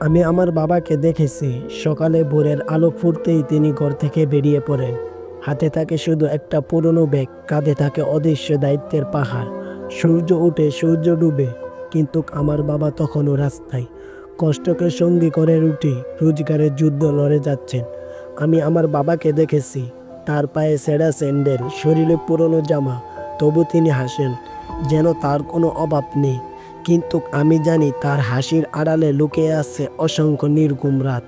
আমি আমার বাবাকে দেখেছি, সকালে ভোরের আলো ফুটতেই তিনি ঘর থেকে বেরিয়ে পড়েন। হাতে থাকে শুধু একটা পুরনো ব্যাগ, কাঁধে থাকে অদৃশ্য দায়িত্বের পাহাড়। সূর্য ওঠে, সূর্য ডুবে, কিন্তু আমার বাবা তখনও রাস্তায়, কষ্টকে সঙ্গী করে রুটি রোজগারের যুদ্ধ লড়ে যাচ্ছেন। আমি আমার বাবাকে দেখেছি, তার পায়ে ছেঁড়া স্যান্ডেল, শরীরে পুরনো জামা, তবু তিনি হাসেন, যেন তার কোনো অভাব নেই। কিন্তু আমি জানি তার হাসির আড়ালে লুকিয়ে আছে অসংখ্য নির্ঘুম রাত,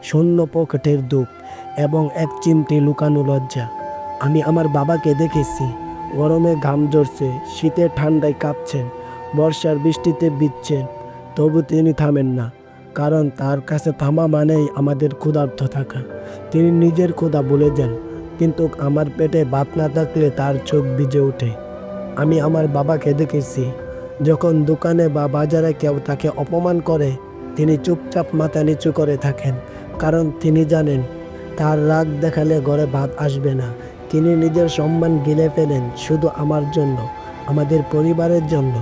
শূন্য পকেটের দুঃখ এবং এক চিমটি লুকানো লজ্জা। আমি আমার বাবাকে দেখেছি, গরমে ঘাম ঝরছে, শীতের ঠান্ডায় কাঁপছেন, বর্ষার বৃষ্টিতে ভিজছেন, তবু তিনি থামেন না। কারণ তার কাছে থামা মানেই আমাদের ক্ষুধার্ত থাকা। তিনি নিজের ক্ষুধা ভুলে যান, কিন্তু আমার পেটে ভাত না থাকলে তার চোখ ভিজে ওঠে। আমি আমার বাবাকে দেখেছি, যখন দোকানে বা বাজারে কেউ তাকে অপমান করে, তিনি চুপচাপ মাথা নিচু করে থাকেন। কারণ তিনি জানেন, তার রাগ দেখালে ঘরে ভাত আসবে না। তিনি নিজের সম্মান গিলে ফেলেন শুধু আমার জন্য, আমাদের পরিবারের জন্য।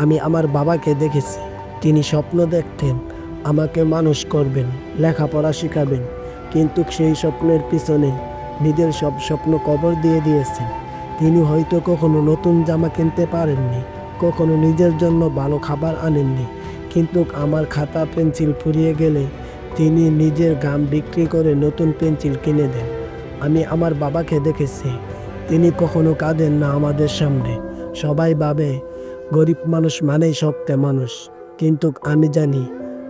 আমি আমার বাবাকে দেখেছি, তিনি স্বপ্ন দেখতেন আমাকে মানুষ করবেন, লেখাপড়া শিখাবেন, কিন্তু সেই স্বপ্নের পিছনে নিজের সব স্বপ্ন কবর দিয়ে দিয়েছেন। তিনি হয়তো কখনো নতুন জামা কিনতে পারেননি, কখনো নিজের জন্য ভালো খাবার আনেননি, কিন্তু আমার খাতা পেন্সিল ফুরিয়ে গেলে তিনি নিজের ঘাম বিক্রি করে নতুন পেন্সিল কিনে দেন। আমি আমার বাবাকে দেখেছি, তিনি কখনো কাঁদেন না আমাদের সামনে। সবাই ভাবে গরিব মানুষ মানেই শক্ত মানুষ, কিন্তু আমি জানি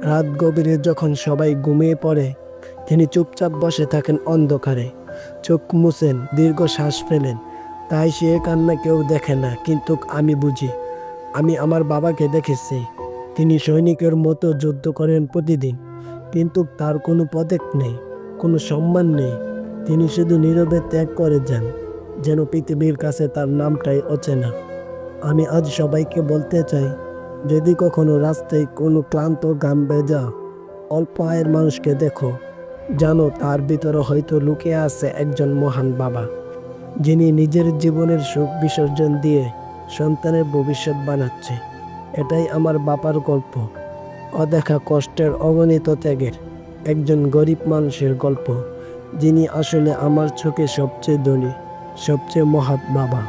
রাত গভীরে যখন সবাই ঘুমিয়ে পড়ে, তিনি চুপচাপ বসে থাকেন অন্ধকারে, চোখ মুছেন, দীর্ঘ শ্বাস ফেলেন। তাই সে কান্না কেউ দেখে না, কিন্তু আমি বুঝি। আমি আমার বাবাকে দেখেছি, তিনি সৈনিকের মতো যুদ্ধ করেন প্রতিদিন, কিন্তু তার কোনো পদক নেই, কোনো সম্মান নেই। তিনি শুধু নীরবে ত্যাগ করে যান, যেন পৃথিবীর কাছে তার নামটাই অচেনা। আমি আজ সবাইকে বলতে চাই, যদি কখনো রাস্তায় কোনো ক্লান্ত গান ভেজা অল্প আয়ের মানুষকে দেখো, জানো তার ভিতরে হয়তো লুকিয়ে আছে একজন মহান বাবা, যিনি নিজের জীবনের সুখ বিসর্জন দিয়ে সন্তানের ভবিষ্যৎ বানাচ্ছে। এটাই আমার বাবার গল্প, অদেখা কষ্টের, অগণিত ত্যাগের, একজন গরিব মানুষের গল্প, যিনি আসলে আমার চোখে সবচেয়ে ধনী, সবচেয়ে মহৎ বাবা।